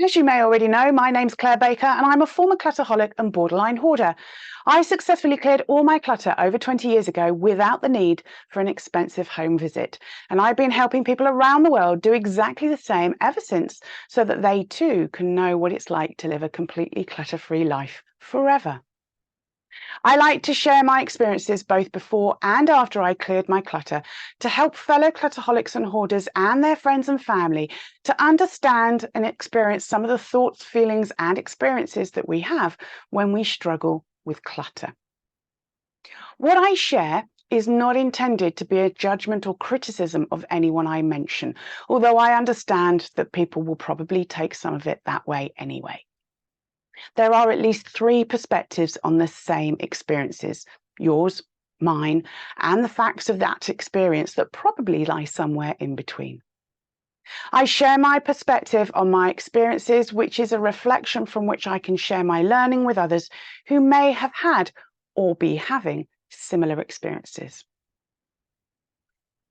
As you may already know, my name's Clare Baker and I'm a former clutterholic and borderline hoarder. I successfully cleared all my clutter over 20 years ago without the need for an expensive home visit. And I've been helping people around the world do exactly the same ever since, so that they too can know what it's like to live a completely clutter-free life forever. I like to share my experiences both before and after I cleared my clutter to help fellow clutterholics and hoarders and their friends and family to understand and experience some of the thoughts, feelings, and experiences that we have when we struggle with clutter. What I share is not intended to be a judgment or criticism of anyone I mention, although I understand that people will probably take some of it that way anyway. There are at least three perspectives on the same experiences: yours, mine, and the facts of that experience that probably lie somewhere in between. I share my perspective on my experiences, which is a reflection from which I can share my learning with others who may have had or be having similar experiences.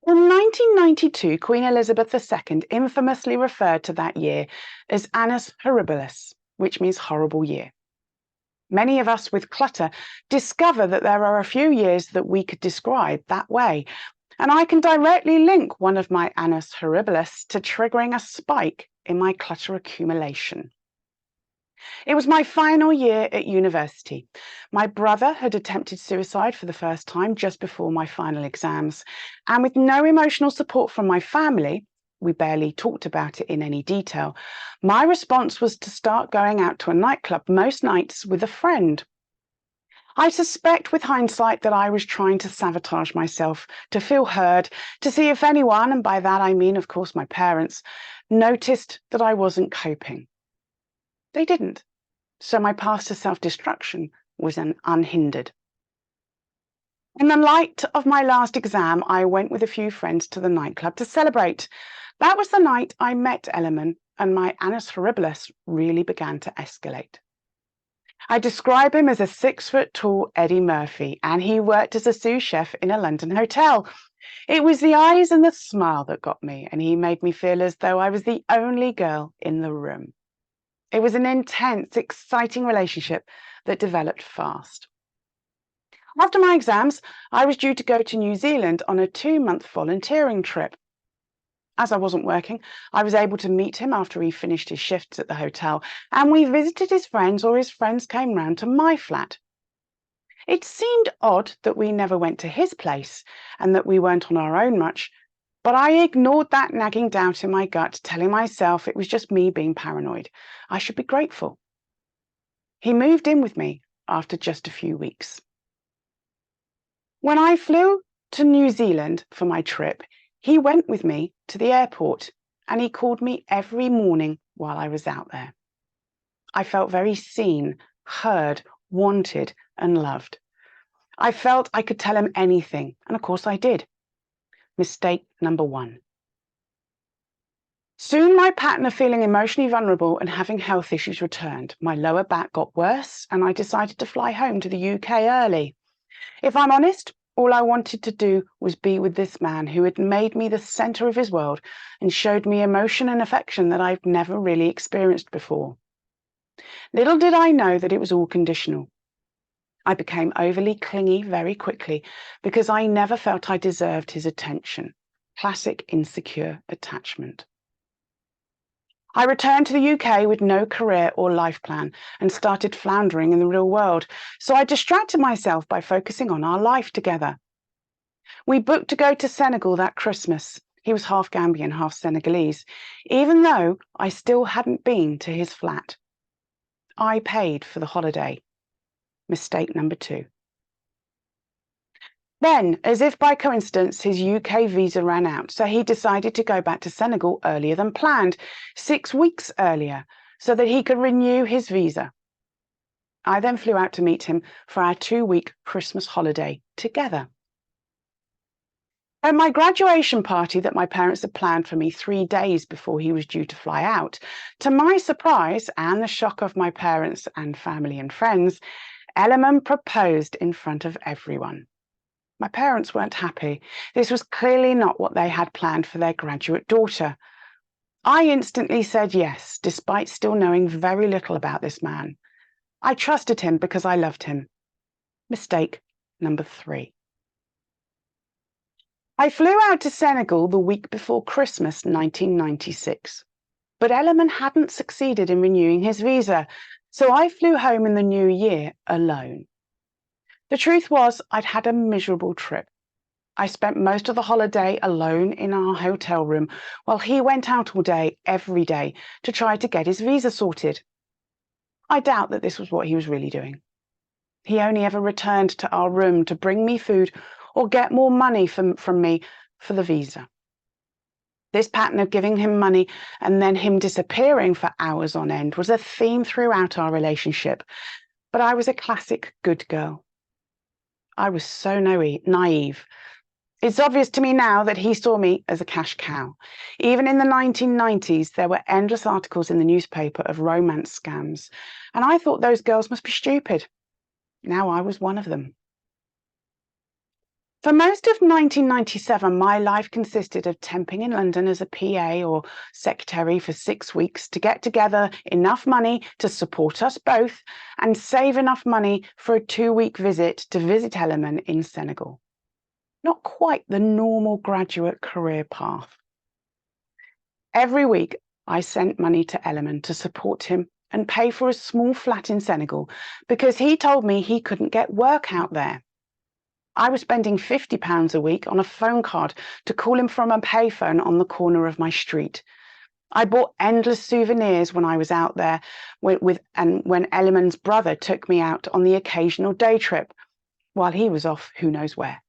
In 1992, Queen Elizabeth II infamously referred to that year as Annus Horribilis, which means horrible year. Many of us with clutter discover that there are a few years that we could describe that way, and I can directly link one of my Annus Horribilis to triggering a spike in my clutter accumulation. It was my final year at university. My brother had attempted suicide for the first time just before my final exams, and with no emotional support from my family, we barely talked about it in any detail, my response was to start going out to a nightclub most nights with a friend. I suspect with hindsight that I was trying to sabotage myself, to feel heard, to see if anyone, and by that I mean, of course, my parents, noticed that I wasn't coping. They didn't, so my path to self-destruction was unhindered. In the light of my last exam, I went with a few friends to the nightclub to celebrate. That was the night I met Elliman, and my Annus Horribilis really began to escalate. I describe him as a 6-foot-tall Eddie Murphy, and he worked as a sous chef in a London hotel. It was the eyes and the smile that got me, and he made me feel as though I was the only girl in the room. It was an intense, exciting relationship that developed fast. After my exams, I was due to go to New Zealand on a 2-month volunteering trip. As I wasn't working, I was able to meet him after he finished his shifts at the hotel, and we visited his friends, or his friends came round to my flat. It seemed odd that we never went to his place and that we weren't on our own much, but I ignored that nagging doubt in my gut, telling myself it was just me being paranoid. I should be grateful. He moved in with me after just a few weeks. When I flew to New Zealand for my trip, he went with me to the airport, and he called me every morning while I was out there. I felt very seen, heard, wanted, and loved. I felt I could tell him anything, and of course I did. Mistake number 1. Soon my pattern of feeling emotionally vulnerable and having health issues returned. My lower back got worse, and I decided to fly home to the UK early. If I'm honest, all I wanted to do was be with this man who had made me the center of his world and showed me emotion and affection that I've never really experienced before. Little did I know that it was all conditional. I became overly clingy very quickly because I never felt I deserved his attention. Classic insecure attachment. I returned to the UK with no career or life plan and started floundering in the real world, so I distracted myself by focusing on our life together. We booked to go to Senegal that Christmas. He was half Gambian, half Senegalese, even though I still hadn't been to his flat. I paid for the holiday. Mistake number 2. Then, as if by coincidence, his UK visa ran out, so he decided to go back to Senegal earlier than planned, 6 weeks earlier, so that he could renew his visa. I then flew out to meet him for our 2-week Christmas holiday together. At my graduation party that my parents had planned for me 3 days before he was due to fly out, to my surprise and the shock of my parents and family and friends, Elliman proposed in front of everyone. My parents weren't happy. This was clearly not what they had planned for their graduate daughter. I instantly said yes, despite still knowing very little about this man. I trusted him because I loved him. Mistake number 3. I flew out to Senegal the week before Christmas 1996, but Elliman hadn't succeeded in renewing his visa, so I flew home in the new year alone. The truth was, I'd had a miserable trip. I spent most of the holiday alone in our hotel room while he went out all day, every day, to try to get his visa sorted. I doubt that this was what he was really doing. He only ever returned to our room to bring me food or get more money from me for the visa. This pattern of giving him money and then him disappearing for hours on end was a theme throughout our relationship, but I was a classic good girl. I was so naive. It's obvious to me now that he saw me as a cash cow. Even in the 1990s, there were endless articles in the newspaper of romance scams, and I thought those girls must be stupid. Now I was one of them. For most of 1997, my life consisted of temping in London as a PA or secretary for 6 weeks to get together enough money to support us both and save enough money for a 2-week visit to visit Elliman in Senegal. Not quite the normal graduate career path. Every week, I sent money to Elliman to support him and pay for a small flat in Senegal because he told me he couldn't get work out there. I was spending £50 a week on a phone card to call him from a payphone on the corner of my street. I bought endless souvenirs when I was out there and when Elliman's brother took me out on the occasional day trip while he was off who knows where.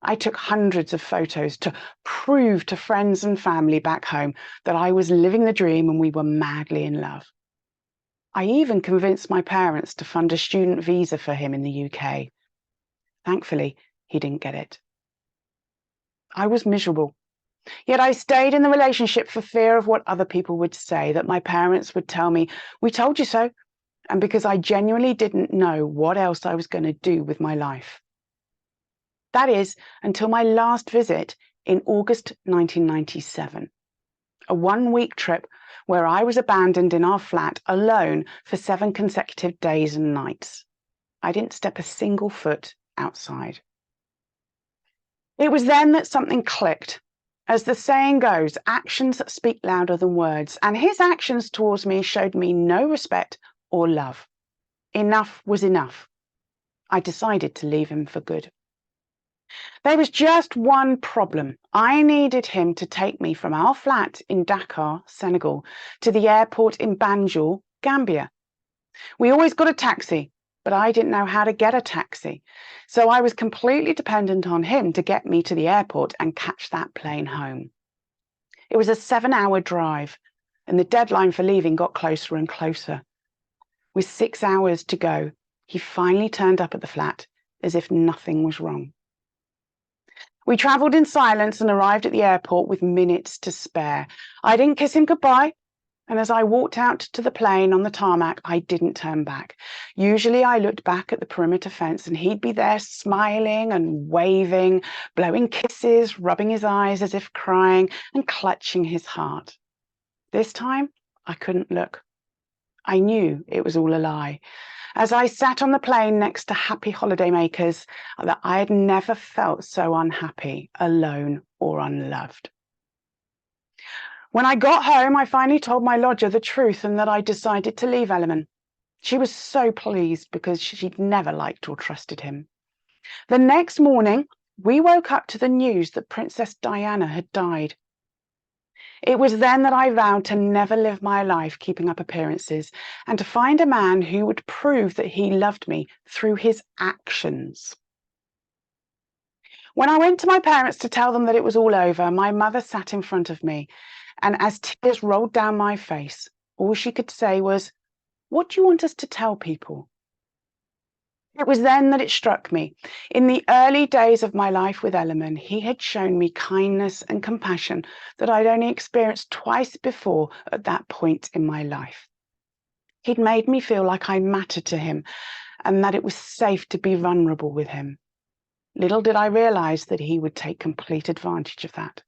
I took hundreds of photos to prove to friends and family back home that I was living the dream and we were madly in love. I even convinced my parents to fund a student visa for him in the UK. Thankfully, he didn't get it. I was miserable, yet I stayed in the relationship for fear of what other people would say, that my parents would tell me, "We told you so," and because I genuinely didn't know what else I was going to do with my life. That is, until my last visit in August 1997, a 1-week trip where I was abandoned in our flat alone for 7 consecutive days and nights. I didn't step a single foot outside. It was then that something clicked. As the saying goes, actions speak louder than words, and his actions towards me showed me no respect or love. Enough was enough. I decided to leave him for good. There was just one problem. I needed him to take me from our flat in Dakar, Senegal, to the airport in Banjul, Gambia. We always got a taxi, but I didn't know how to get a taxi, so I was completely dependent on him to get me to the airport and catch that plane home. It was a 7-hour drive, and the deadline for leaving got closer and closer. With 6 hours to go, he finally turned up at the flat as if nothing was wrong. We travelled in silence and arrived at the airport with minutes to spare. I didn't kiss him goodbye, and as I walked out to the plane on the tarmac, I didn't turn back. Usually I looked back at the perimeter fence and he'd be there smiling and waving, blowing kisses, rubbing his eyes as if crying, and clutching his heart. This time, I couldn't look. I knew it was all a lie. As I sat on the plane next to happy holidaymakers, that I had never felt so unhappy, alone, or unloved. When I got home, I finally told my lodger the truth and that I decided to leave Elliman. She was so pleased because she'd never liked or trusted him. The next morning, we woke up to the news that Princess Diana had died. It was then that I vowed to never live my life keeping up appearances and to find a man who would prove that he loved me through his actions. When I went to my parents to tell them that it was all over, my mother sat in front of me, and as tears rolled down my face, all she could say was, "What do you want us to tell people?" It was then that it struck me. In the early days of my life with Elliman, he had shown me kindness and compassion that I'd only experienced twice before at that point in my life. He'd made me feel like I mattered to him and that it was safe to be vulnerable with him. Little did I realize that he would take complete advantage of that.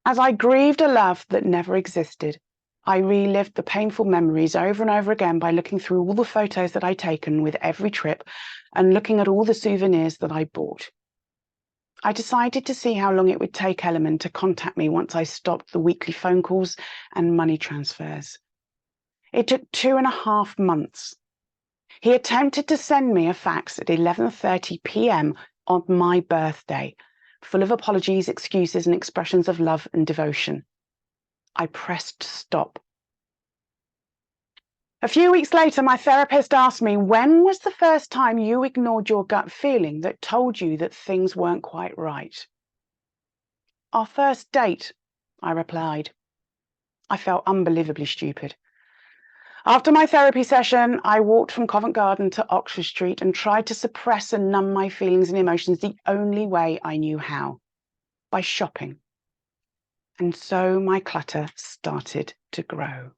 As I grieved a love that never existed, I relived the painful memories over and over again by looking through all the photos that I'd taken with every trip and looking at all the souvenirs that I bought. I decided to see how long it would take Elliman to contact me once I stopped the weekly phone calls and money transfers. It took 2.5 months. He attempted to send me a fax at 11:30 p.m. on my birthday, full of apologies, excuses, and expressions of love and devotion. I pressed stop. A few weeks later, my therapist asked me, when was the first time you ignored your gut feeling that told you that things weren't quite right? Our first date, I replied. I felt unbelievably stupid. After my therapy session, I walked from Covent Garden to Oxford Street and tried to suppress and numb my feelings and emotions the only way I knew how, by shopping. And so my clutter started to grow.